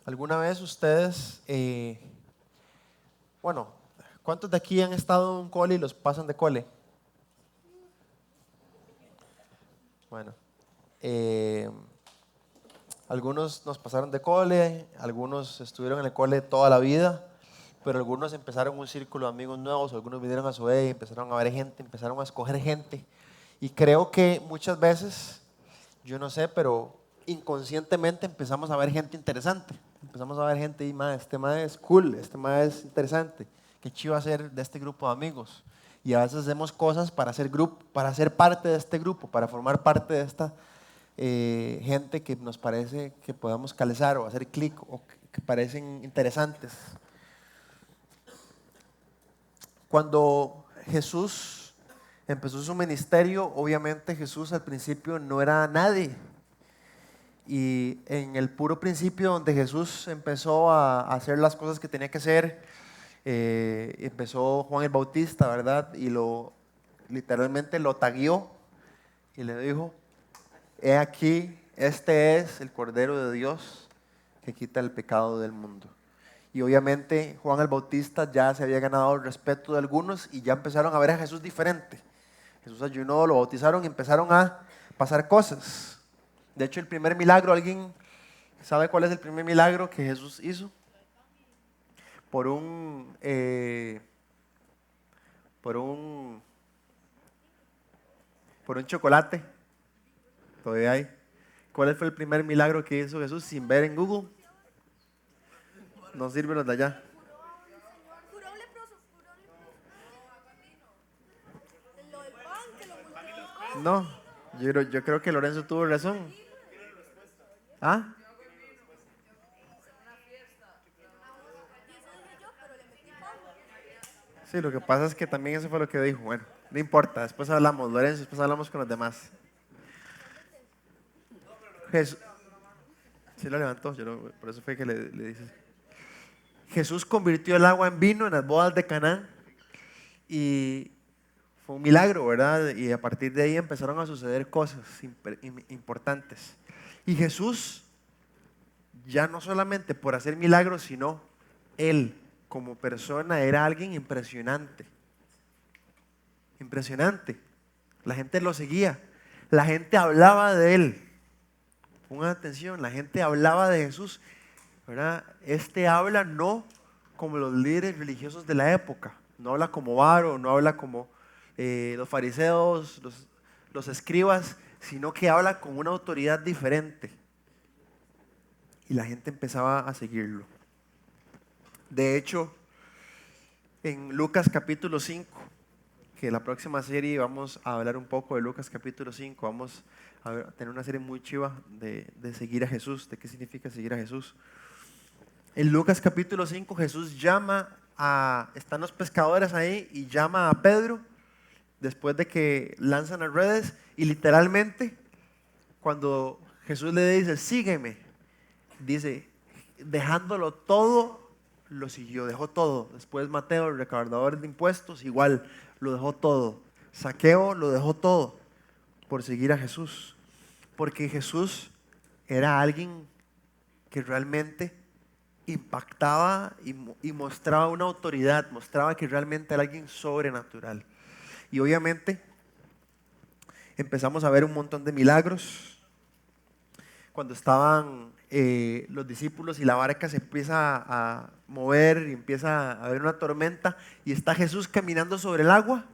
¿Alguna vez ustedes, bueno, cuántos de aquí han estado en un cole y los pasan de cole? Bueno, eh, algunos nos pasaron de cole, algunos estuvieron en el cole toda la vida, pero algunos empezaron un círculo de amigos nuevos, algunos vinieron a su vez y empezaron a ver gente, empezaron a escoger gente. Y creo que muchas veces, yo no sé, pero inconscientemente empezamos a ver gente interesante. Empezamos a ver gente y, este mae es cool, este mae es interesante. Qué chido hacer de este grupo de amigos. Y a veces hacemos cosas para ser grupo, para ser parte de este grupo, para formar parte de esta gente que nos parece que podamos calzar o hacer clic o que parecen interesantes. Cuando Jesús empezó su ministerio, obviamente Jesús al principio no era nadie. Y en el puro principio donde Jesús empezó a hacer las cosas que tenía que hacer, empezó Juan el Bautista, ¿verdad? Y literalmente lo taguió y le dijo: he aquí, este es el Cordero de Dios que quita el pecado del mundo. Y obviamente Juan el Bautista ya se había ganado el respeto de algunos y ya empezaron a ver a Jesús diferente. Jesús ayunó, lo bautizaron y empezaron a pasar cosas. De hecho, el primer milagro, ¿alguien sabe cuál es el primer milagro que Jesús hizo? Por un, por un, por un chocolate. Todavía hay. ¿Cuál fue el primer milagro que hizo Jesús sin ver en Google? No sirve los de allá. Curó a un leproso. Lo del pan que lo multiplicó. No, yo creo que Lorenzo tuvo razón. ¿Ah? Y eso dije yo, pero le metí pan. Sí, lo que pasa es que también eso fue lo que dijo. Bueno, no importa, después hablamos, Lorenzo, después hablamos con los demás. Jesús, sí lo levantó, por eso fue que le dice. Jesús convirtió el agua en vino en las bodas de Caná y fue un milagro, ¿verdad? Y a partir de ahí empezaron a suceder cosas importantes. Y Jesús, ya no solamente por hacer milagros, sino Él como persona era alguien impresionante. Impresionante. La gente lo seguía. La gente hablaba de Él. Pongan atención, la gente hablaba de Jesús, ¿verdad? Este habla no como los líderes religiosos de la época. No habla como Varo, no habla como los fariseos, los escribas, sino que habla con una autoridad diferente. Y la gente empezaba a seguirlo. De hecho, en Lucas capítulo 5, que la próxima serie vamos a hablar un poco de Lucas capítulo 5, vamos a tener una serie muy chiva de seguir a Jesús, de qué significa seguir a Jesús. En Lucas capítulo 5 Jesús están los pescadores ahí y llama a Pedro después de que lanzan las redes y literalmente cuando Jesús le dice sígueme, dice dejándolo todo, lo siguió, dejó todo. Después Mateo, el recaudador de impuestos, igual lo dejó todo. Zaqueo lo dejó todo por seguir a Jesús, porque Jesús era alguien que realmente impactaba y mostraba una autoridad, mostraba que realmente era alguien sobrenatural. Y obviamente empezamos a ver un montón de milagros. Cuando estaban los discípulos y la barca se empieza a mover y empieza a haber una tormenta y está Jesús caminando sobre el agua.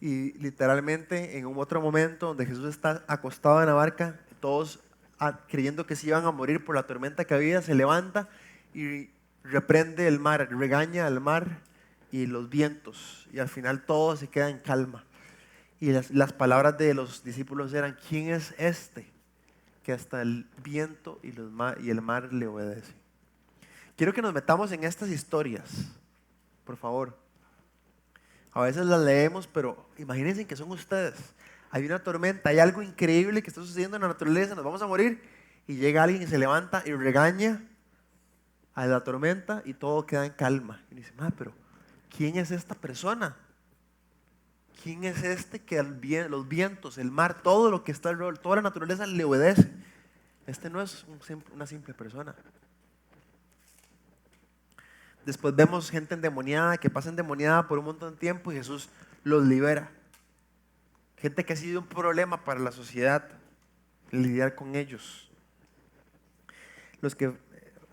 Y literalmente en un otro momento donde Jesús está acostado en la barca, todos creyendo que se iban a morir por la tormenta que había, se levanta y reprende el mar, regaña al mar y los vientos. Y al final todo se queda en calma. Y las palabras de los discípulos eran: ¿quién es este que hasta el viento y el mar le obedecen? Quiero que nos metamos en estas historias, por favor. A veces las leemos, pero imagínense que son ustedes. Hay una tormenta, hay algo increíble que está sucediendo en la naturaleza, nos vamos a morir. Y llega alguien y se levanta y regaña a la tormenta y todo queda en calma. Y dice: pero ¿quién es esta persona? ¿Quién es este que los vientos, el mar, todo lo que está alrededor, toda la naturaleza le obedece? Este no es una simple persona. Después vemos gente endemoniada que pasa endemoniada por un montón de tiempo y Jesús los libera. Gente que ha sido un problema para la sociedad, lidiar con ellos. Los que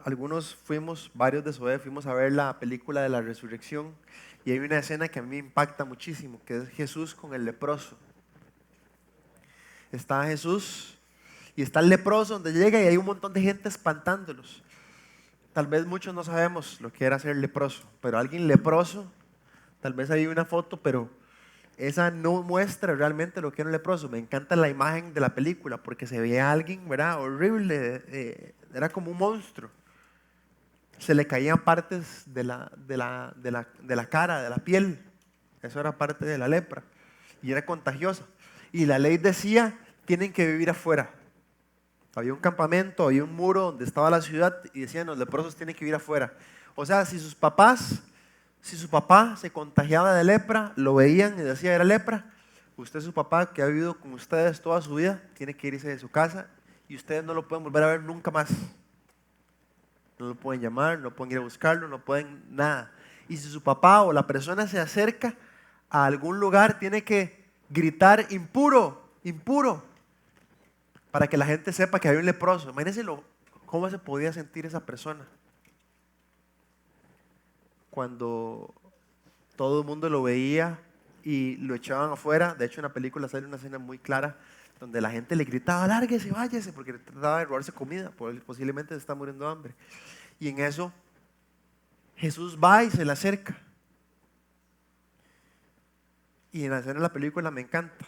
algunos fuimos, varios de SOE, fuimos a ver la película de la resurrección y hay una escena que a mí me impacta muchísimo, que es Jesús con el leproso. Está Jesús y está el leproso donde llega y hay un montón de gente espantándolos. Tal vez muchos no sabemos lo que era ser leproso, pero alguien leproso, tal vez hay una foto, pero esa no muestra realmente lo que era un leproso. Me encanta la imagen de la película porque se veía a alguien, ¿verdad? Horrible, era como un monstruo. Se le caían partes de la cara, de la piel. Eso era parte de la lepra y era contagiosa. Y la ley decía, tienen que vivir afuera. Había un campamento, había un muro donde estaba la ciudad y decían, los leprosos tienen que vivir afuera. O sea, si su papá se contagiaba de lepra, lo veían y decía era lepra, usted, su papá que ha vivido con ustedes toda su vida, tiene que irse de su casa y ustedes no lo pueden volver a ver nunca más. No lo pueden llamar, no pueden ir a buscarlo, no pueden nada. Y si su papá o la persona se acerca a algún lugar, tiene que gritar impuro, impuro, para que la gente sepa que hay un leproso. Imagínense cómo se podía sentir esa persona cuando todo el mundo lo veía y lo echaban afuera. De hecho, en la película sale una escena muy clara donde la gente le gritaba, lárguese, váyase, porque trataba de robarse comida, posiblemente se está muriendo de hambre. Y en eso, Jesús va y se le acerca. Y en la escena de la película me encanta,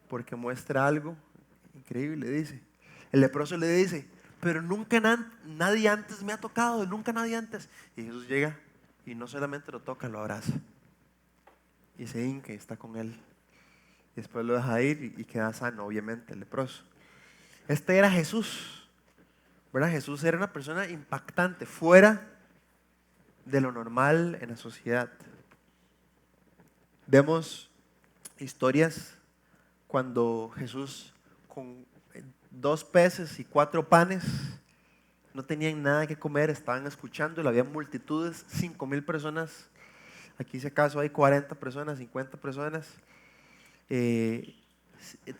porque muestra algo increíble, dice. El leproso le dice, pero nunca nadie antes me ha tocado, nunca nadie antes. Y Jesús llega y no solamente lo toca, lo abraza. Y se hinca y está con él. Y después lo deja ir y queda sano, obviamente, el leproso. Este era Jesús, ¿verdad? Jesús era una persona impactante, fuera de lo normal en la sociedad. Vemos historias cuando Jesús con 2 peces y 4 panes no tenían nada que comer, estaban escuchando, había multitudes, 5,000 personas. Aquí si acaso hay 40 personas, 50 personas.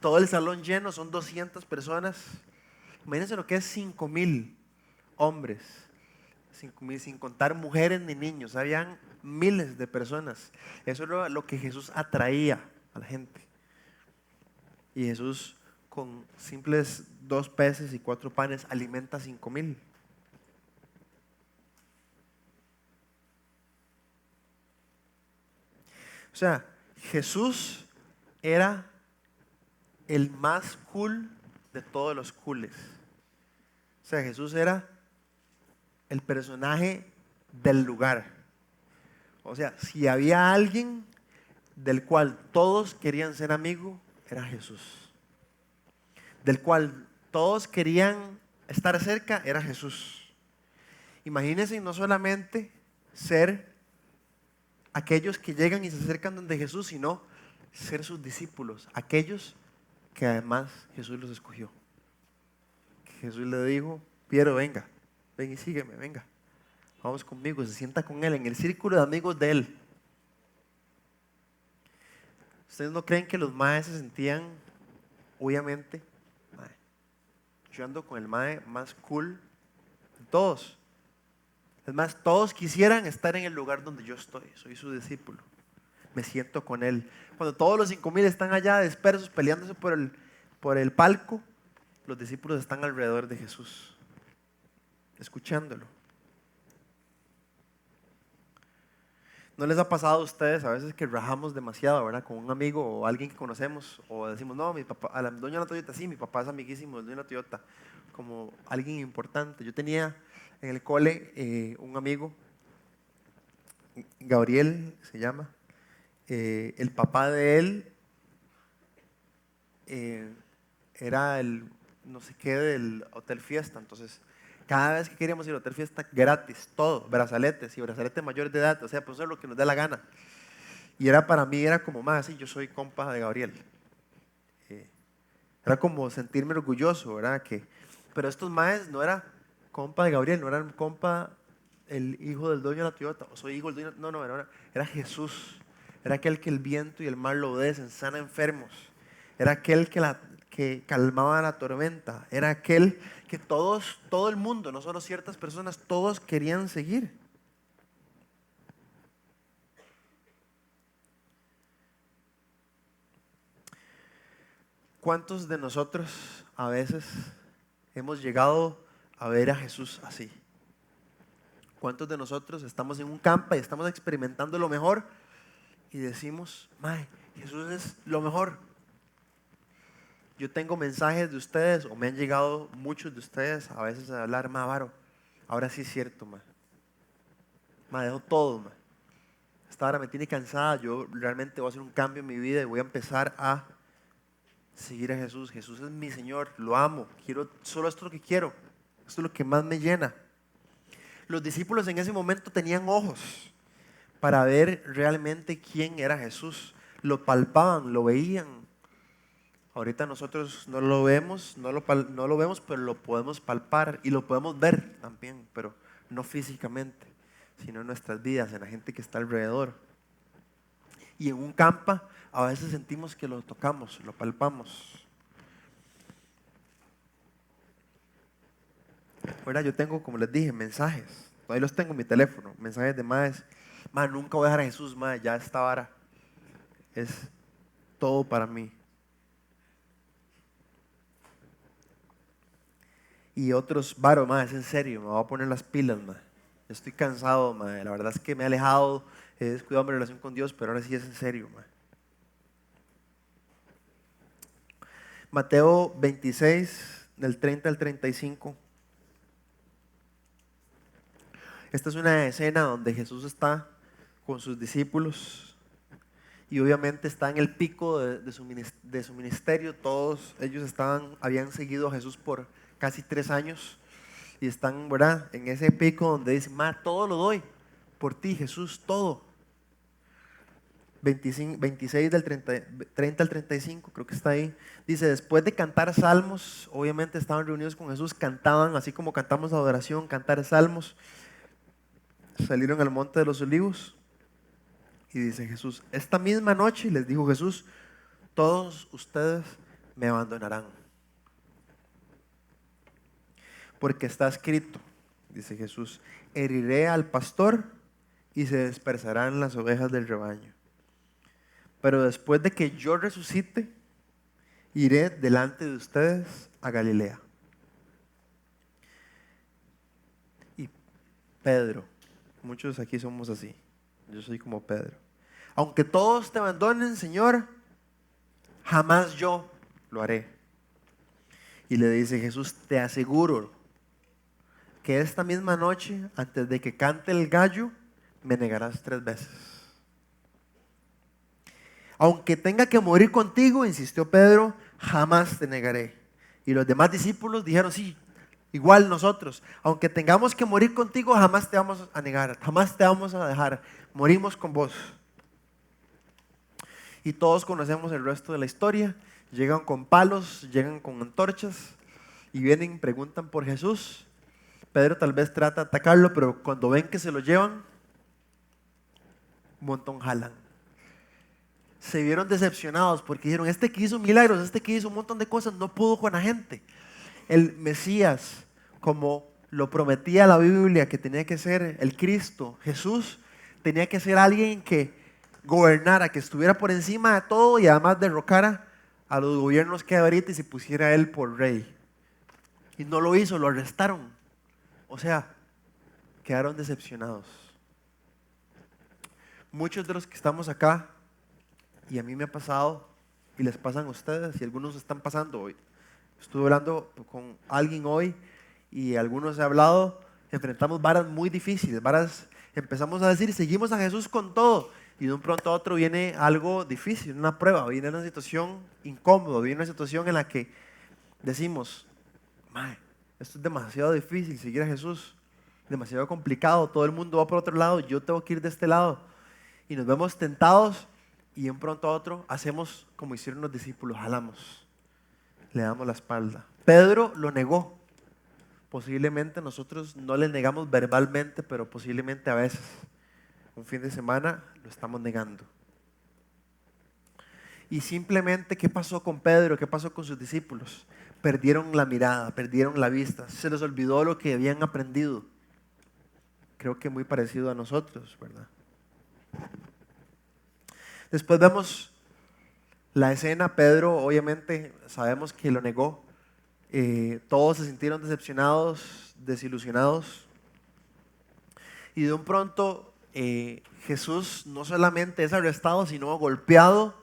Todo el salón lleno, son 200 personas. Imagínense lo que es 5,000 hombres, 5,000 sin contar mujeres ni niños. Habían miles de personas. Eso era lo que Jesús atraía a la gente. Y Jesús con simples 2 peces y 4 panes alimenta 5,000. O sea, Jesús era el más cool de todos los cooles. O sea, Jesús era el personaje del lugar. O sea, si había alguien del cual todos querían ser amigos, era Jesús. Del cual todos querían estar cerca, era Jesús. Imagínense no solamente ser aquellos que llegan y se acercan donde Jesús, sino ser sus discípulos, aquellos que además Jesús los escogió. Jesús le dijo, Piero, venga, ven y sígueme, venga. Vamos conmigo, se sienta con él en el círculo de amigos de él. ¿Ustedes no creen que los maes se sentían, obviamente, yo ando con el mae más cool de todos? Es más, todos quisieran estar en el lugar donde yo estoy, soy su discípulo. Me siento con él. Cuando todos los 5,000 están allá dispersos peleándose por el palco, los discípulos están alrededor de Jesús, escuchándolo. ¿No les ha pasado a ustedes a veces que rajamos demasiado, ¿verdad? Con un amigo o alguien que conocemos, o decimos, no, mi papá, a la doña La Toyota, sí, mi papá es amiguísimo de doña La Toyota, como alguien importante. Yo tenía en el cole un amigo, Gabriel se llama, el papá de él era el no sé qué del Hotel Fiesta. Entonces cada vez que queríamos ir al Hotel Fiesta, gratis, todo, brazaletes y brazaletes mayores de edad, o sea, pues eso es lo que nos dé la gana. Y para mí era como más, sí, yo soy compa de Gabriel. Era como sentirme orgulloso, ¿verdad? Que Pero estos maes no era compa de Gabriel, no eran compa el hijo del dueño de la Toyota, o soy hijo del dueño, no, era Jesús. Era aquel que el viento y el mar lo obedecen, sana enfermos. Era aquel que calmaba la tormenta. Era aquel que todo el mundo, no solo ciertas personas, todos querían seguir. ¿Cuántos de nosotros a veces hemos llegado a ver a Jesús así? ¿Cuántos de nosotros estamos en un campo y estamos experimentando lo mejor y decimos, mae, Jesús es lo mejor? Yo tengo mensajes de ustedes, o me han llegado muchos de ustedes a veces a hablar, Varo, ahora sí es cierto, dejo todo, esta hora me tiene cansada, yo realmente voy a hacer un cambio en mi vida y voy a empezar a seguir a Jesús. Jesús es mi Señor, lo amo, solo esto es lo que quiero, esto es lo que más me llena. Los discípulos en ese momento tenían ojos para ver realmente quién era Jesús. Lo palpaban, lo veían. Ahorita nosotros no lo vemos, no lo vemos, pero lo podemos palpar y lo podemos ver también, pero no físicamente, sino en nuestras vidas, en la gente que está alrededor. Y en un campo a veces sentimos que lo tocamos, lo palpamos. Ahora yo tengo, como les dije, mensajes. Ahí los tengo en mi teléfono, mensajes de más. Nunca voy a dejar a Jesús, ya esta vara es todo para mí. Y otros, es en serio, me voy a poner las pilas, estoy cansado, la verdad es que me he alejado, he descuidado mi relación con Dios, pero ahora sí es en serio, Mateo 26, del 30 al 35. Esta es una escena donde Jesús está con sus discípulos y obviamente está en el pico de su ministerio. Todos ellos habían seguido a Jesús por casi 3 años y están, ¿verdad?, en ese pico donde dicen, todo lo doy por ti, Jesús, todo. 26 del 30 al 35, creo que está ahí. Dice, después de cantar salmos, obviamente estaban reunidos con Jesús, cantaban, así como cantamos adoración, cantar salmos. Salieron al monte de los olivos y dice Jesús, esta misma noche, les dijo Jesús, todos ustedes me abandonarán. Porque está escrito, dice Jesús, heriré al pastor y se dispersarán las ovejas del rebaño. Pero después de que yo resucite, iré delante de ustedes a Galilea. Y Pedro, muchos aquí somos así, yo soy como Pedro. Aunque todos te abandonen, Señor, jamás yo lo haré. Y le dice Jesús, te aseguro que esta misma noche, antes de que cante el gallo, me negarás 3 veces. Aunque tenga que morir contigo, insistió Pedro, jamás te negaré. Y los demás discípulos dijeron, sí, igual nosotros, aunque tengamos que morir contigo, jamás te vamos a negar, jamás te vamos a dejar, morimos con vos. Y todos conocemos el resto de la historia. Llegan con palos, llegan con antorchas y vienen y preguntan por Jesús. Pedro tal vez trata de atacarlo, pero cuando ven que se lo llevan, un montón jalan. Se vieron decepcionados porque dijeron, este que hizo milagros, este que hizo un montón de cosas, no pudo con la gente. El Mesías, como lo prometía la Biblia, que tenía que ser el Cristo, Jesús, tenía que ser alguien que gobernara, que estuviera por encima de todo y además derrocara a los gobiernos que hay ahorita y se pusiera él por rey. Y no lo hizo, lo arrestaron. O sea, quedaron decepcionados. Muchos de los que estamos acá, y a mí me ha pasado, y les pasan a ustedes, y algunos están pasando hoy. Estuve hablando con alguien hoy, y algunos he hablado, enfrentamos varas muy difíciles, empezamos a decir, seguimos a Jesús con todo, y de un pronto a otro viene algo difícil, una prueba, viene una situación incómoda, viene una situación en la que decimos, esto es demasiado difícil, seguir a Jesús, demasiado complicado, todo el mundo va por otro lado, yo tengo que ir de este lado, y nos vemos tentados, y de un pronto a otro hacemos como hicieron los discípulos, jalamos, le damos la espalda. Pedro lo negó, posiblemente nosotros no le negamos verbalmente, pero posiblemente a veces, un fin de semana, lo estamos negando. Y simplemente, ¿qué pasó con Pedro? ¿Qué pasó con sus discípulos? Perdieron la mirada, perdieron la vista, se les olvidó lo que habían aprendido. Creo que muy parecido a nosotros, ¿verdad? Después vemos la escena. Pedro, obviamente, sabemos que lo negó. Todos se sintieron decepcionados, desilusionados. Y de un pronto, Jesús no solamente es arrestado, sino golpeado.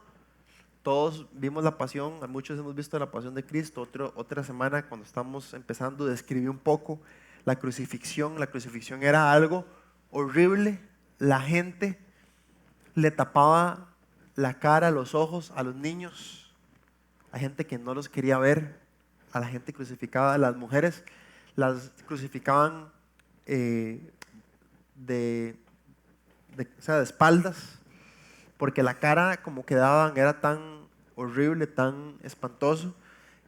Todos vimos la pasión, muchos hemos visto la pasión de Cristo. Otra semana, cuando estamos empezando, describí un poco la crucifixión. La crucifixión era algo horrible. La gente le tapaba la cara, los ojos a los niños. Hay gente que no los quería ver. A la gente crucificada, a las mujeres las crucificaban o sea, de espaldas, porque la cara como que daban era tan horrible, tan espantoso,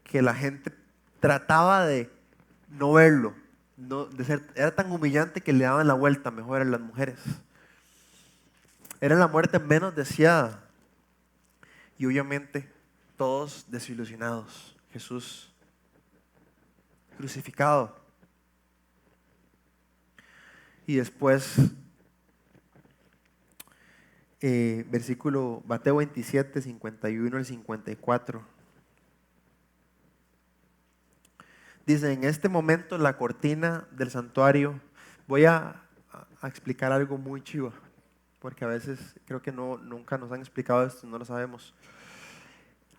que la gente trataba de no verlo, era tan humillante que le daban la vuelta mejor a las mujeres. Era la muerte menos deseada. Y obviamente todos desilusionados. Jesús crucificado. Y después, versículo Mateo 27, 51 al 54. Dice, en este momento la cortina del santuario, voy a explicar algo muy chiva, porque a veces creo que nunca nos han explicado esto, no lo sabemos.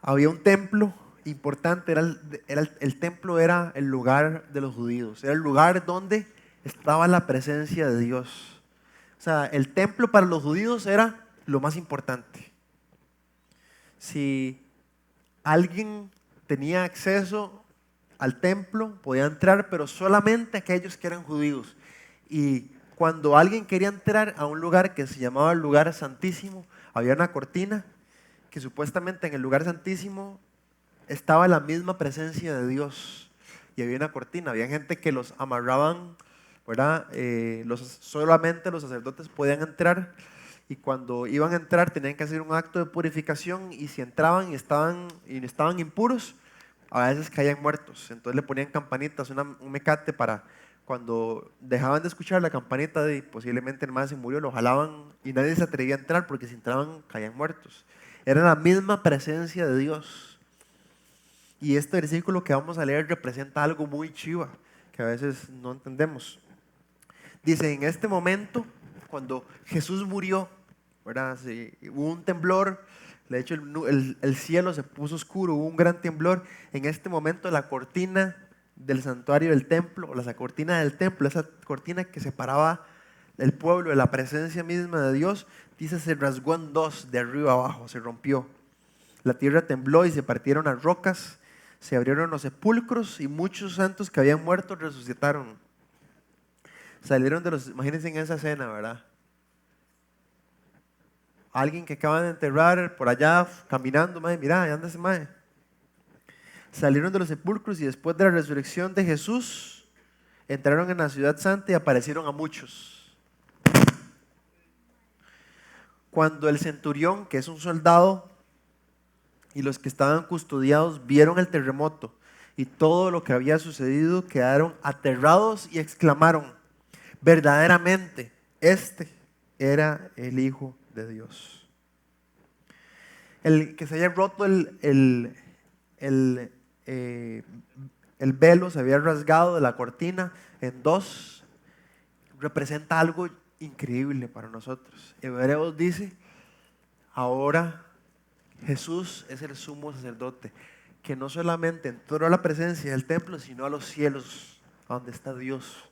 Había un templo importante, el templo era el lugar de los judíos, era el lugar donde estaba la presencia de Dios. O sea, el templo para los judíos era lo más importante. Si alguien tenía acceso al templo, podía entrar, pero solamente aquellos que eran judíos. Y cuando alguien quería entrar a un lugar que se llamaba el lugar santísimo, había una cortina que supuestamente en el lugar santísimo estaba la misma presencia de Dios. Y había una cortina, había gente que los amarraban, ¿verdad? Solamente los sacerdotes podían entrar, y cuando iban a entrar tenían que hacer un acto de purificación, y si entraban y estaban impuros, a veces caían muertos. Entonces le ponían campanitas, un mecate, para cuando dejaban de escuchar la campanita, posiblemente el más se murió, lo jalaban y nadie se atrevía a entrar, porque si entraban caían muertos. Era la misma presencia de Dios. Y este versículo que vamos a leer representa algo muy chiva que a veces no entendemos. Dice, en este momento, cuando Jesús murió, ¿verdad? Hubo un temblor, de hecho el cielo se puso oscuro, hubo un gran temblor. En este momento la cortina del santuario del templo, o la cortina del templo, esa cortina que separaba el pueblo de la presencia misma de Dios, dice, se rasgó en dos, de arriba abajo, se rompió. La tierra tembló y se partieron las rocas, se abrieron los sepulcros, y muchos santos que habían muerto resucitaron. Salieron imagínense en esa escena, ¿verdad? Alguien que acaban de enterrar por allá caminando, madre, mira, ahí anda ese madre. Salieron de los sepulcros, y después de la resurrección de Jesús, entraron en la ciudad santa y aparecieron a muchos. Cuando el centurión, que es un soldado, y los que estaban custodiados vieron el terremoto y todo lo que había sucedido, quedaron aterrados y exclamaron, verdaderamente, este era el Hijo de Dios. El que se haya roto el velo, se había rasgado de la cortina en dos, representa algo increíble para nosotros. Hebreos dice, ahora Jesús es el sumo sacerdote, que no solamente entró a la presencia del templo, sino a los cielos, a donde está Dios.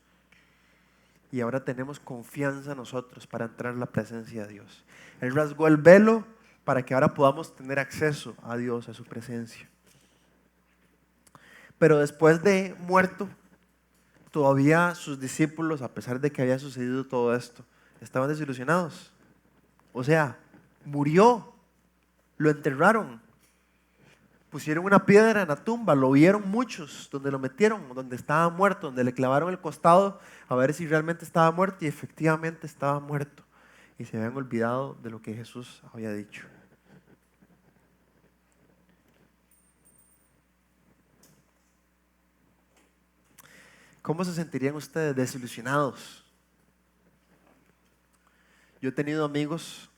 Y ahora tenemos confianza nosotros para entrar en la presencia de Dios. Él rasgó el velo para que ahora podamos tener acceso a Dios, a su presencia. Pero después de muerto, todavía sus discípulos, a pesar de que había sucedido todo esto, estaban desilusionados. O sea, murió, lo enterraron. Pusieron una piedra en la tumba, lo vieron muchos, donde lo metieron, donde estaba muerto, donde le clavaron el costado a ver si realmente estaba muerto y efectivamente estaba muerto. Y se habían olvidado de lo que Jesús había dicho. ¿Cómo se sentirían ustedes desilusionados? Yo he tenido amigos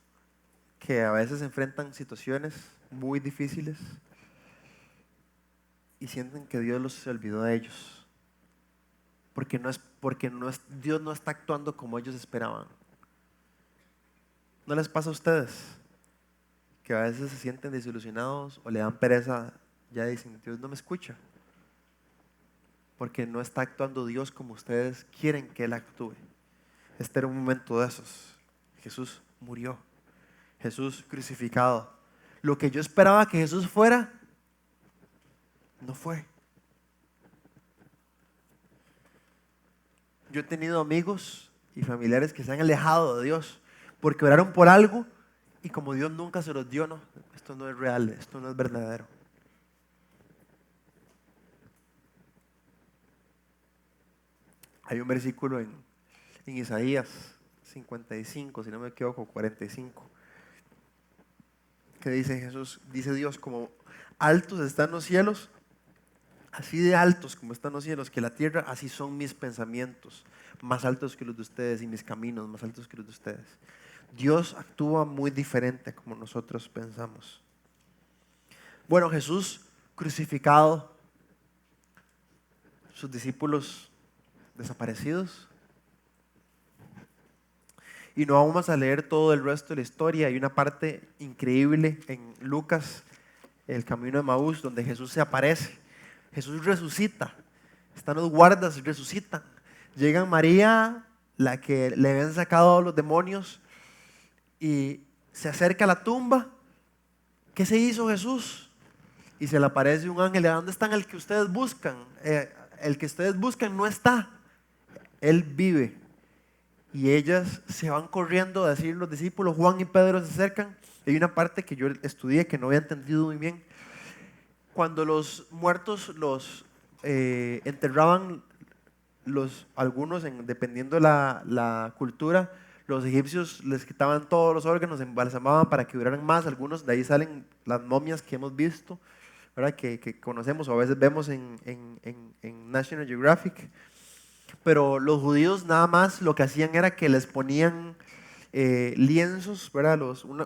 que a veces enfrentan situaciones muy difíciles y sienten que Dios se olvidó de ellos. Dios no está actuando como ellos esperaban. ¿No les pasa a ustedes que a veces se sienten desilusionados o le dan pereza? Ya dicen, Dios no me escucha, porque no está actuando Dios como ustedes quieren que Él actúe. Este era un momento de esos. Jesús murió. Jesús crucificado. Lo que yo esperaba que Jesús fuera, no fue. Yo he tenido amigos y familiares que se han alejado de Dios porque oraron por algo y como Dios nunca se los dio, no, esto no es real, esto no es verdadero. Hay un versículo en Isaías 55, si no me equivoco, 45, que dice Jesús, dice Dios, como altos están los cielos, así de altos como están los cielos, que la tierra, así son mis pensamientos, más altos que los de ustedes, y mis caminos más altos que los de ustedes. Dios actúa muy diferente a como nosotros pensamos. Bueno, Jesús crucificado, sus discípulos desaparecidos. Y no vamos a leer todo el resto de la historia. Hay una parte increíble en Lucas, el camino de Maús, donde Jesús se aparece. Jesús resucita. Están los guardas, resucitan. Llega María, la que le habían sacado a los demonios, y se acerca a la tumba. ¿Qué se hizo Jesús? Y se le aparece un ángel. ¿Dónde están el que ustedes buscan? El que ustedes buscan no está. Él vive. Y ellas se van corriendo a decir los discípulos, Juan y Pedro se acercan. Hay una parte que yo estudié que no había entendido muy bien. Cuando los muertos los enterraban, algunos, dependiendo la cultura, los egipcios les quitaban todos los órganos, embalsamaban para que duraran más. Algunos, de ahí salen las momias que hemos visto, ¿verdad? Que conocemos o a veces vemos en National Geographic. Pero los judíos nada más lo que hacían era que les ponían lienzos, ¿verdad?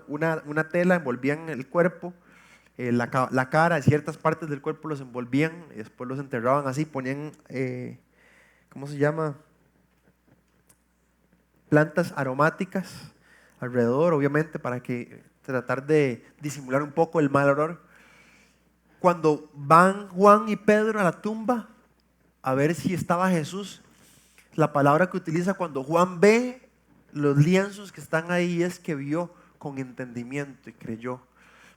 Una tela, envolvían el cuerpo, la cara, ciertas partes del cuerpo los envolvían y después los enterraban así, ponían, ¿cómo se llama? Plantas aromáticas alrededor, obviamente, para tratar de disimular un poco el mal olor. Cuando van Juan y Pedro a la tumba a ver si estaba Jesús, la palabra que utiliza cuando Juan ve los lienzos que están ahí es que vio con entendimiento y creyó.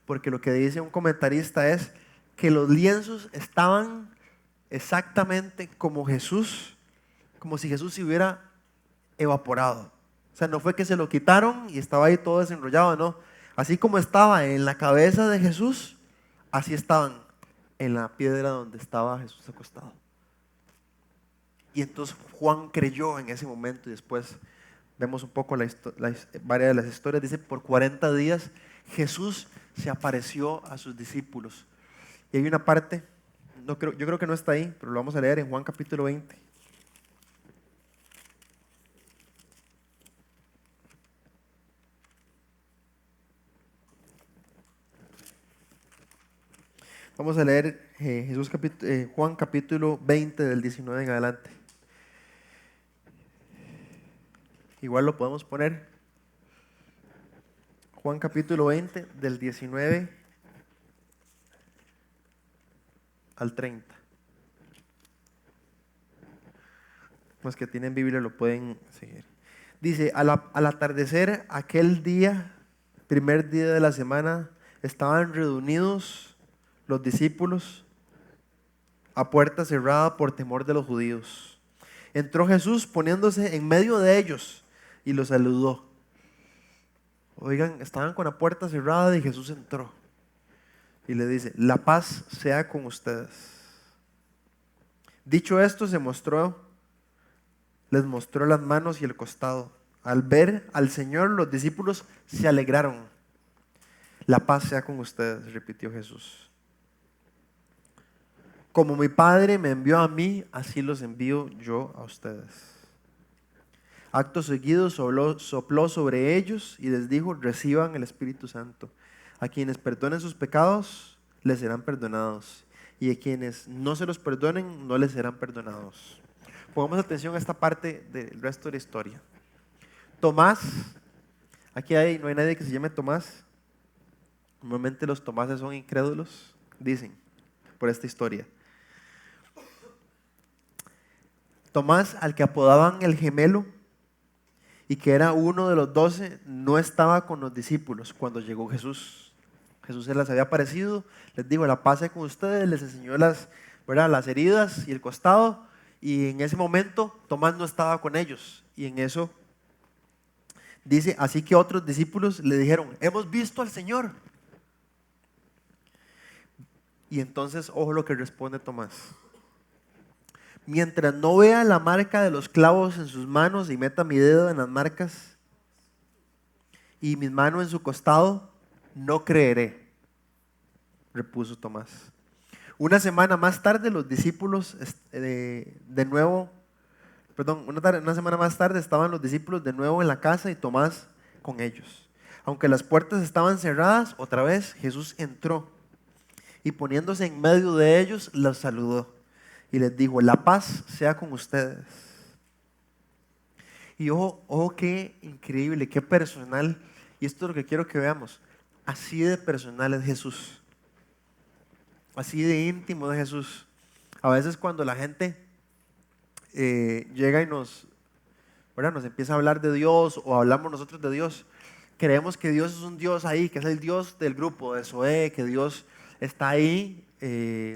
Porque lo que dice un comentarista es que los lienzos estaban exactamente como Jesús, como si Jesús se hubiera evaporado. O sea, no fue que se lo quitaron y estaba ahí todo desenrollado, no. Así como estaba en la cabeza de Jesús, así estaban en la piedra donde estaba Jesús acostado. Y entonces Juan creyó en ese momento y después vemos un poco varias de las historias. Dice, por 40 días Jesús se apareció a sus discípulos. Y hay una parte, yo creo que no está ahí, pero lo vamos a leer en Juan capítulo 20. Vamos a leer Juan capítulo 20 del 19 en adelante. Igual lo podemos poner. Juan capítulo 20 del 19 al 30. Los que tienen Biblia lo pueden seguir. Dice, al atardecer aquel día, primer día de la semana, estaban reunidos los discípulos a puerta cerrada por temor de los judíos. Entró Jesús poniéndose en medio de ellos y los saludó. Oigan, estaban con la puerta cerrada y Jesús entró. y le dice, la paz sea con ustedes. Dicho esto, les mostró las manos y el costado. Al ver al Señor, los discípulos se alegraron. La paz sea con ustedes, repitió Jesús. Como mi Padre me envió a mí, así los envío yo a ustedes. Acto seguido sopló sobre ellos y les dijo, reciban el Espíritu Santo. A quienes perdonen sus pecados, les serán perdonados. Y a quienes no se los perdonen, no les serán perdonados. Pongamos atención a esta parte del resto de la historia. Tomás, no hay nadie que se llame Tomás. Normalmente los Tomases son incrédulos, dicen, por esta historia. Tomás, al que apodaban el gemelo, y que era uno de los 12, no estaba con los discípulos cuando llegó Jesús. Jesús se les había aparecido, les dijo, la paz sea con ustedes, les enseñó las heridas y el costado, y en ese momento Tomás no estaba con ellos. Y en eso dice, así que otros discípulos le dijeron, hemos visto al Señor. Y entonces, ojo lo que responde Tomás. Mientras no vea la marca de los clavos en sus manos y meta mi dedo en las marcas y mis manos en su costado, no creeré, repuso Tomás. Una semana más tarde los discípulos una semana más tarde estaban los discípulos de nuevo en la casa y Tomás con ellos. Aunque las puertas estaban cerradas, otra vez Jesús entró y poniéndose en medio de ellos, los saludó. Y les dijo, la paz sea con ustedes. Y ojo, qué increíble, qué personal. Y esto es lo que quiero que veamos. Así de personal es Jesús. Así de íntimo es Jesús. A veces cuando la gente llega y nos empieza a hablar de Dios o hablamos nosotros de Dios, creemos que Dios es un Dios ahí, que es el Dios del grupo de Zoé, que Dios está ahí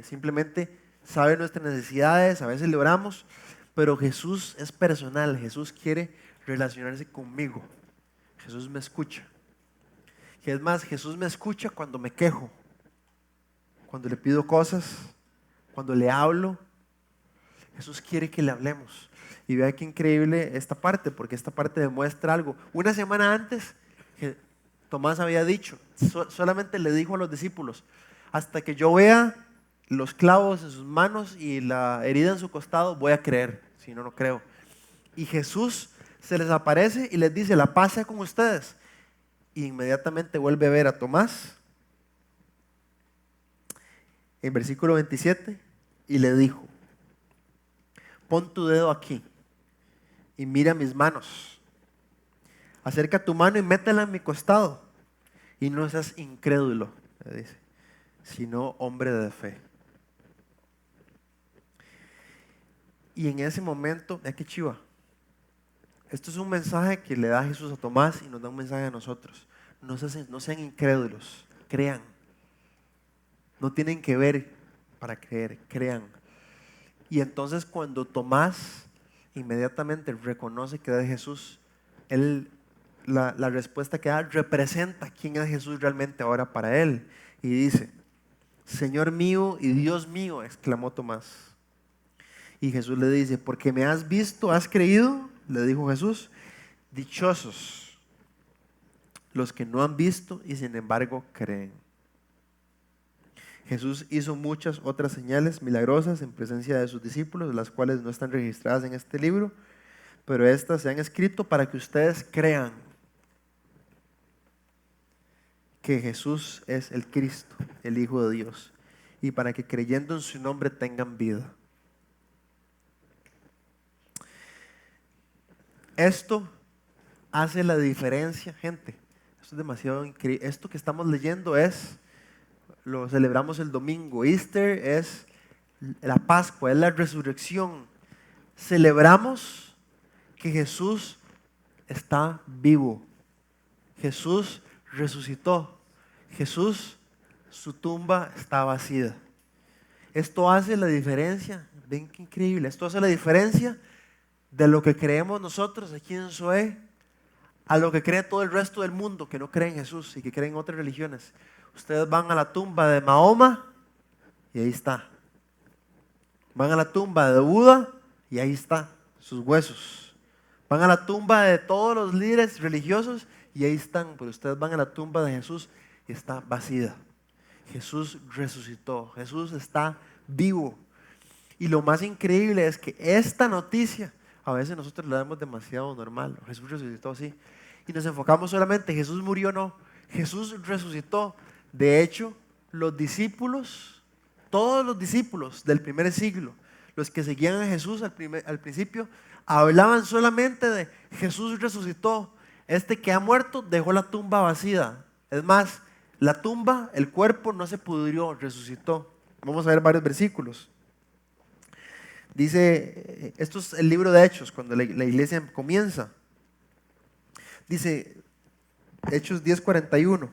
simplemente sabe nuestras necesidades, a veces le oramos, pero Jesús es personal, Jesús quiere relacionarse conmigo, Jesús me escucha. Y es más, Jesús me escucha cuando me quejo, cuando le pido cosas, cuando le hablo, Jesús quiere que le hablemos. Y vea qué increíble esta parte, porque esta parte demuestra algo. Una semana antes, Tomás había dicho, solamente le dijo a los discípulos, hasta que yo vea los clavos en sus manos y la herida en su costado, voy a creer, si no, no creo. Y Jesús se les aparece y les dice, la paz sea con ustedes. Y inmediatamente vuelve a ver a Tomás, en versículo 27, y le dijo, pon tu dedo aquí y mira mis manos. Acerca tu mano y métela en mi costado. Y no seas incrédulo, le dice, sino hombre de fe. Y en ese momento, qué chiva. Esto es un mensaje que le da Jesús a Tomás y nos da un mensaje a nosotros. No sean incrédulos, crean. No tienen que ver para creer, crean. Y entonces cuando Tomás inmediatamente reconoce que es Jesús, la respuesta que da representa quién es Jesús realmente ahora para él. Y dice, Señor mío y Dios mío, exclamó Tomás. Y Jesús le dice, porque me has visto, has creído, le dijo Jesús, dichosos los que no han visto y sin embargo creen. Jesús hizo muchas otras señales milagrosas en presencia de sus discípulos, las cuales no están registradas en este libro, pero estas se han escrito para que ustedes crean que Jesús es el Cristo, el Hijo de Dios, y para que creyendo en su nombre tengan vida. Esto hace la diferencia, gente. Esto es demasiado increíble. Esto que estamos leyendo lo celebramos el domingo. Easter es la Pascua, es la resurrección. Celebramos que Jesús está vivo. Jesús resucitó. Jesús, su tumba está vacía. Esto hace la diferencia. Ven qué increíble. Esto hace la diferencia de lo que creemos nosotros aquí en Zoé a lo que cree todo el resto del mundo que no cree en Jesús y que cree en otras religiones. Ustedes van a la tumba de Mahoma y ahí está. Van a la tumba de Buda y ahí está, sus huesos. Van a la tumba de todos los líderes religiosos y ahí están. Pero ustedes van a la tumba de Jesús y está vacía. Jesús resucitó. Jesús está vivo. Y lo más increíble es que esta noticia, a veces nosotros la damos demasiado normal. Jesús resucitó, sí. Y nos enfocamos solamente, Jesús murió, no. Jesús resucitó. De hecho, los discípulos, todos los discípulos del primer siglo, los que seguían a Jesús al principio, hablaban solamente de Jesús resucitó. Este que ha muerto dejó la tumba vacía. Es más, la tumba, el cuerpo no se pudrió, resucitó. Vamos a ver varios versículos. Dice, esto es el libro de Hechos, cuando la iglesia comienza. Dice, Hechos 10:41.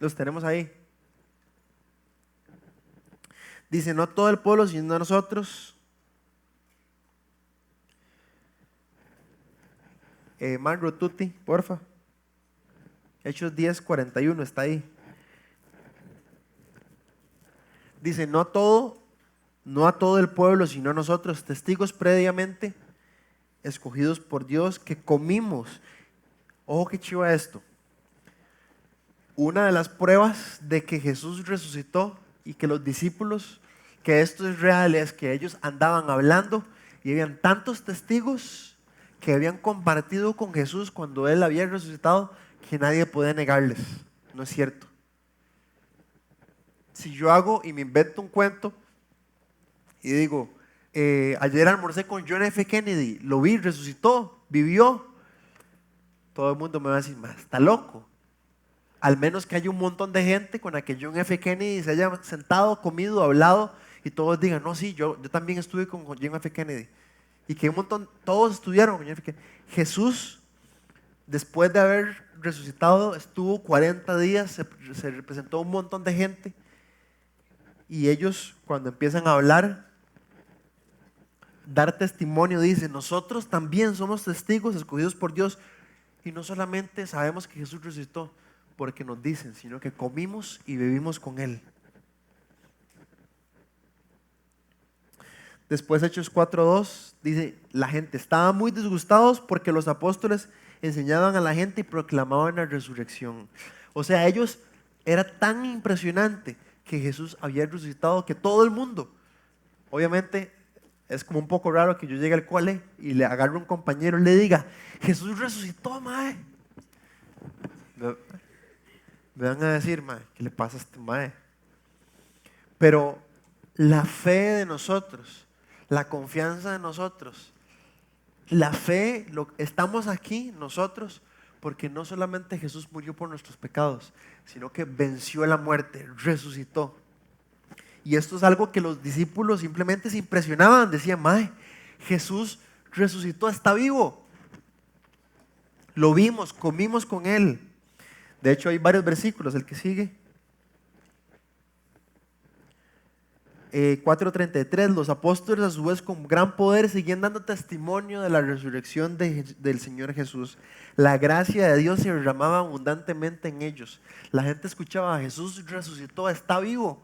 Los tenemos ahí. Dice, no todo el pueblo, sino nosotros. Manro Tuti, porfa. Hechos 10:41 está ahí. Dice, no a todo el pueblo, sino nosotros, testigos previamente escogidos por Dios, que comimos. Ojo que chiva esto. Una de las pruebas de que Jesús resucitó y que los discípulos, que esto es real, es que ellos andaban hablando y habían tantos testigos que habían compartido con Jesús cuando Él había resucitado que nadie podía negarles. No es cierto. Si yo hago y me invento un cuento y digo, ayer almorcé con John F. Kennedy, lo vi, resucitó, vivió, todo el mundo me va a decir, está loco. Al menos que haya un montón de gente con la que John F. Kennedy se haya sentado, comido, hablado y todos digan, no, sí, yo también estuve con John F. Kennedy. Y que un montón, todos estudiaron con John F. Kennedy. Jesús, después de haber resucitado, estuvo 40 días, se representó a un montón de gente. Y ellos, cuando empiezan a hablar, dar testimonio, dicen, nosotros también somos testigos escogidos por Dios. Y no solamente sabemos que Jesús resucitó porque nos dicen, sino que comimos y bebimos con Él. Después Hechos 4:2 dice, la gente estaba muy disgustados porque los apóstoles enseñaban a la gente y proclamaban la resurrección. O sea, ellos, era tan impresionante que Jesús había resucitado que todo el mundo, obviamente es como un poco raro que yo llegue al cole y le agarre a un compañero y le diga, Jesús resucitó, mae. Me van a decir, mae, ¿qué le pasa a este mae? Pero la fe de nosotros, la confianza de nosotros, la fe, estamos aquí nosotros porque no solamente Jesús murió por nuestros pecados, sino que venció la muerte, resucitó. Y esto es algo que los discípulos simplemente se impresionaban, decían, mae, Jesús resucitó, está vivo. Lo vimos, comimos con Él. De hecho hay varios versículos, el que sigue. 4:33, los apóstoles a su vez con gran poder seguían dando testimonio de la resurrección del Señor Jesús. La gracia de Dios se derramaba abundantemente en ellos. La gente escuchaba, Jesús resucitó, está vivo.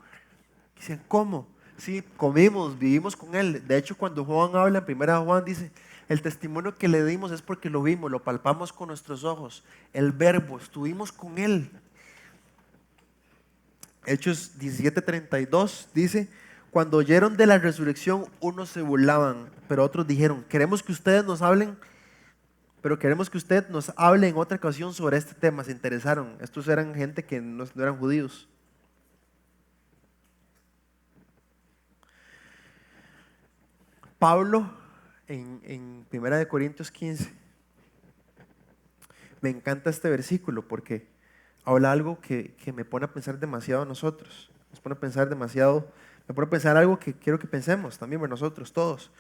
Dicen, ¿cómo? Sí, comimos, vivimos con Él. De hecho, cuando Juan habla en 1 Juan dice, el testimonio que le dimos es porque lo vimos, lo palpamos con nuestros ojos. El verbo, estuvimos con Él. Hechos 17:32 dice, cuando oyeron de la resurrección, unos se burlaban, pero otros dijeron, queremos que usted nos hable en otra ocasión sobre este tema. Se interesaron. Estos eran gente que no eran judíos. Pablo, en 1 Corintios 15, me encanta este versículo porque habla algo que me pone a pensar demasiado a nosotros. Nos pone a pensar demasiado. Me pone a pensar algo que quiero que pensemos también nosotros todos.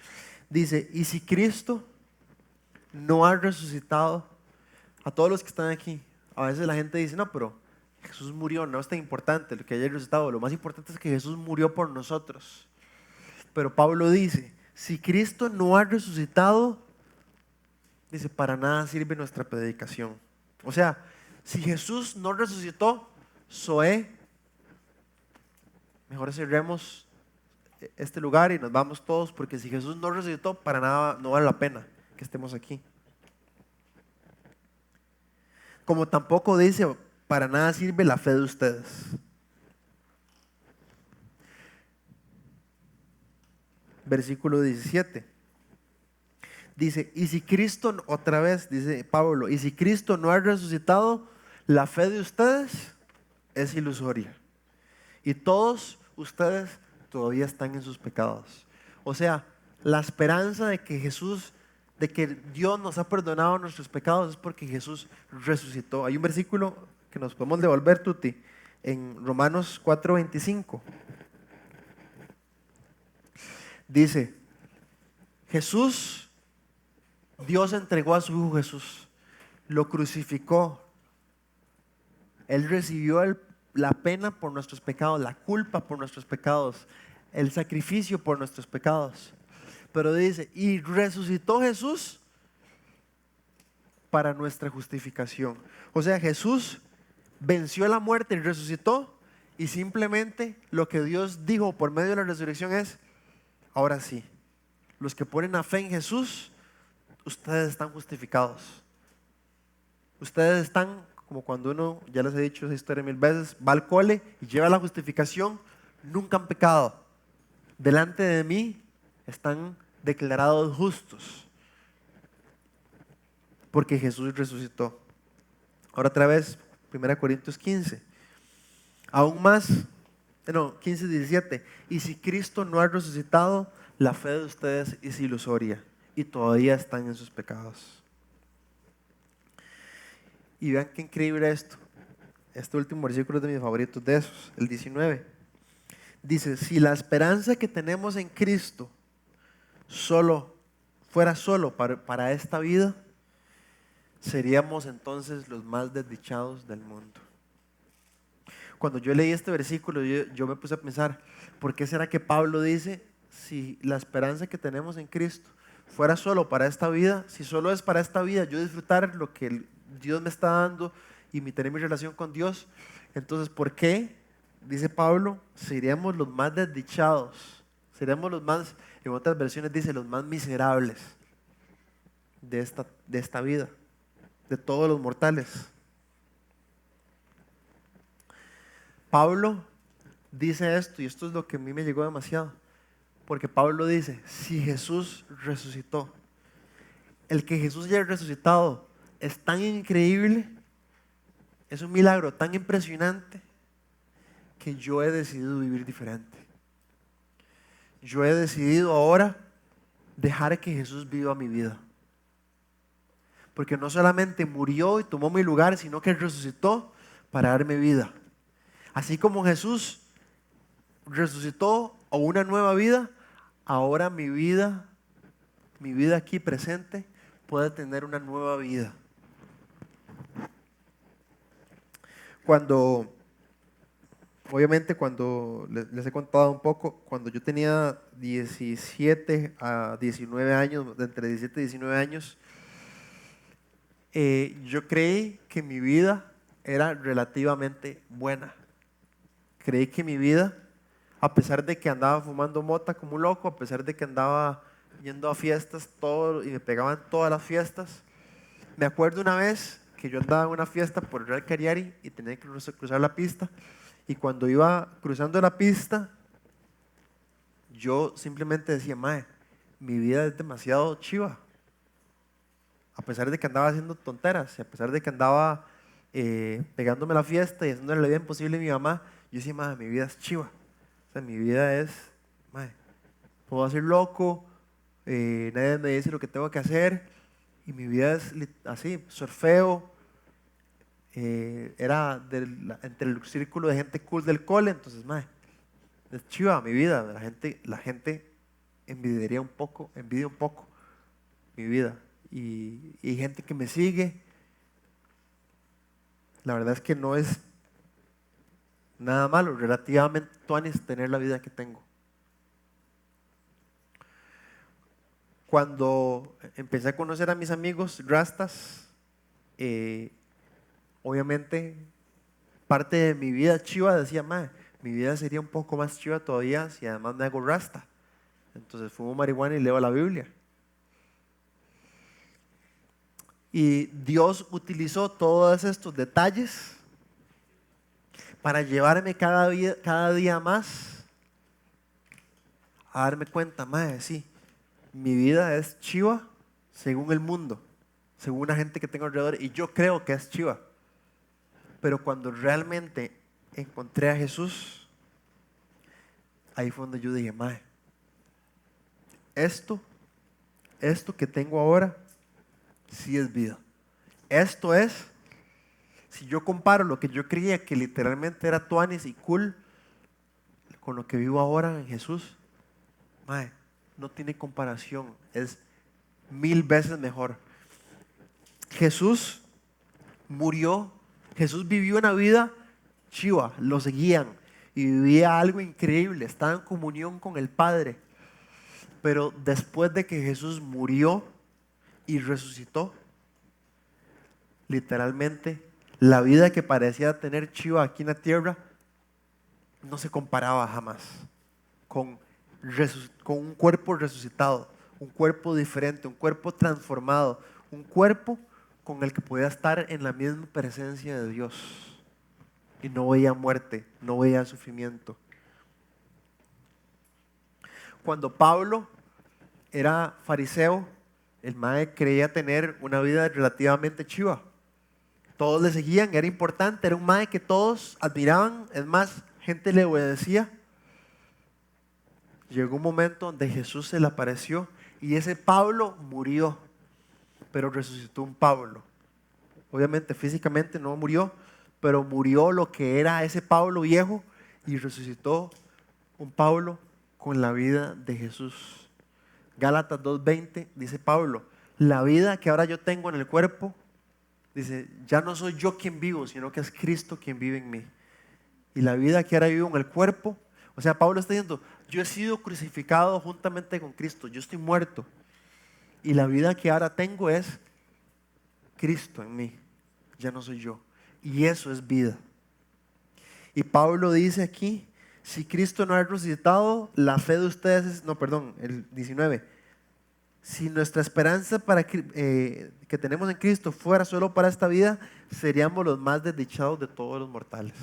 Dice, y si Cristo no ha resucitado, a todos los que están aquí, a veces la gente dice, no, pero Jesús murió, no es tan importante lo que haya resucitado, lo más importante es que Jesús murió por nosotros. Pero Pablo dice, si Cristo no ha resucitado, Dice, para nada sirve nuestra predicación. O sea, si Jesús no resucitó, Zoé, mejor cerremos este lugar y nos vamos todos, porque si Jesús no resucitó, para nada no vale la pena que estemos aquí. Como tampoco dice, para nada sirve la fe de ustedes. Versículo 17. Dice, y si Cristo, otra vez, dice Pablo, y si Cristo no ha resucitado, la fe de ustedes es ilusoria. Y todos ustedes todavía están en sus pecados. O sea, la esperanza de que Jesús, de que Dios nos ha perdonado nuestros pecados es porque Jesús resucitó. Hay un versículo que nos podemos devolver, Tuti, en Romanos 4:25. Dice, Jesús, Dios entregó a su Hijo Jesús, lo crucificó. Él recibió la pena por nuestros pecados, la culpa por nuestros pecados, el sacrificio por nuestros pecados. Pero dice, y resucitó Jesús para nuestra justificación. O sea, Jesús venció la muerte y resucitó, y simplemente lo que Dios dijo por medio de la resurrección es, ahora sí, los que ponen la fe en Jesús, ustedes están justificados. Ustedes están, como cuando uno, ya les he dicho esa historia 1000 veces, va al cole y lleva la justificación, nunca han pecado. Delante de mí están declarados justos, porque Jesús resucitó. Ahora otra vez, 1 Corintios 15. Aún más, 15:17. Y si Cristo no ha resucitado, la fe de ustedes es ilusoria y todavía están en sus pecados. Y vean qué increíble esto. Este último versículo es de mis favoritos de esos, el 19. Dice, si la esperanza que tenemos en Cristo fuera solo para esta vida, seríamos entonces los más desdichados del mundo. Cuando yo leí este versículo, yo me puse a pensar, ¿por qué será que Pablo dice, si la esperanza que tenemos en Cristo fuera solo para esta vida, si solo es para esta vida yo disfrutar lo que Dios me está dando y tener mi relación con Dios, entonces ¿por qué, dice Pablo, seríamos los más desdichados? Seríamos los más, en otras versiones dice, los más miserables de esta vida, de todos los mortales. Pablo dice esto, y esto es lo que a mí me llegó demasiado, porque Pablo dice, si Jesús resucitó, el que Jesús haya resucitado es tan increíble, es un milagro tan impresionante, que yo he decidido vivir diferente. Yo he decidido ahora dejar que Jesús viva mi vida. Porque no solamente murió y tomó mi lugar, sino que resucitó para darme vida. Así como Jesús resucitó a una nueva vida, ahora mi vida aquí presente puede tener una nueva vida. Obviamente cuando les he contado un poco, cuando yo tenía 17 a 19 años, de entre 17 y 19 años, yo creí que mi vida era relativamente buena. Creí que mi vida, a pesar de que andaba fumando mota como un loco, a pesar de que andaba yendo a fiestas y me pegaban todas las fiestas, me acuerdo una vez que yo andaba en una fiesta por el Real Cariari y tenía que cruzar la pista, y cuando iba cruzando la pista, yo simplemente decía, mae, mi vida es demasiado chiva. A pesar de que andaba haciendo tonteras, y a pesar de que andaba pegándome la fiesta y haciéndole la vida imposible a mi mamá, yo decía, mae, mi vida es chiva. O sea, mi vida es, mae, puedo ser loco, nadie me dice lo que tengo que hacer, y mi vida es así, surfeo. Era entre el círculo de gente cool del cole, entonces, mae, es chiva mi vida. La gente envidia un poco mi vida. Y gente que me sigue, la verdad es que no es nada malo, relativamente tuanis tener la vida que tengo. Cuando empecé a conocer a mis amigos rastas, obviamente parte de mi vida chiva decía, mae, mi vida sería un poco más chiva todavía si además me hago rasta. Entonces fumo marihuana y leo la Biblia. Y Dios utilizó todos estos detalles para llevarme cada día más a darme cuenta, mae, sí, mi vida es chiva según el mundo, según la gente que tengo alrededor, y yo creo que es chiva. Pero cuando realmente encontré a Jesús, ahí fue donde yo dije, mae, esto que tengo ahora, sí es vida. Esto es, si yo comparo lo que yo creía que literalmente era tuanis y cool, con lo que vivo ahora en Jesús, mae, no tiene comparación, es 1000 veces mejor. Jesús murió, Jesús vivió una vida chiva, lo seguían y vivía algo increíble, estaba en comunión con el Padre. Pero después de que Jesús murió y resucitó, literalmente la vida que parecía tener chiva aquí en la tierra no se comparaba jamás con, con un cuerpo resucitado, un cuerpo diferente, un cuerpo transformado, un cuerpo con el que podía estar en la misma presencia de Dios y no veía muerte, no veía sufrimiento. Cuando Pablo era fariseo, el mae creía tener una vida relativamente chiva. Todos le seguían, era importante, era un mae que todos admiraban, es más, gente le obedecía. Llegó un momento donde Jesús se le apareció y ese Pablo murió, pero resucitó un Pablo. Obviamente físicamente no murió, pero murió lo que era ese Pablo viejo y resucitó un Pablo con la vida de Jesús. Gálatas 2:20 dice Pablo, la vida que ahora yo tengo en el cuerpo, dice, ya no soy yo quien vivo, sino que es Cristo quien vive en mí. Y la vida que ahora vivo en el cuerpo, o sea, Pablo está diciendo, yo he sido crucificado juntamente con Cristo, yo estoy muerto. Y la vida que ahora tengo es Cristo en mí, ya no soy yo. Y eso es vida. Y Pablo dice aquí, si Cristo no ha resucitado, la fe de ustedes es, no, perdón, el 19. Si nuestra esperanza que tenemos en Cristo fuera solo para esta vida, seríamos los más desdichados de todos los mortales.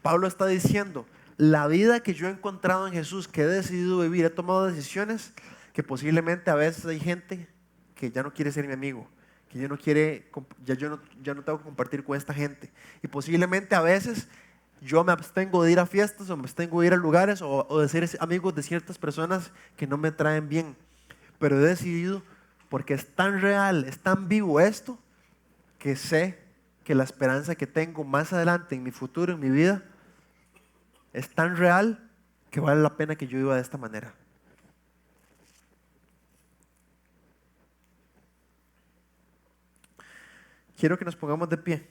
Pablo está diciendo, la vida que yo he encontrado en Jesús, que he decidido vivir, he tomado decisiones que posiblemente a veces hay gente que ya no quiere ser mi amigo, que ya no quiere, ya no tengo que compartir con esta gente. Y posiblemente a veces yo me abstengo de ir a fiestas o me abstengo de ir a lugares o de ser amigos de ciertas personas que no me traen bien. Pero he decidido, porque es tan real, es tan vivo esto, que sé que la esperanza que tengo más adelante en mi futuro, en mi vida, es tan real que vale la pena que yo viva de esta manera. Quiero que nos pongamos de pie.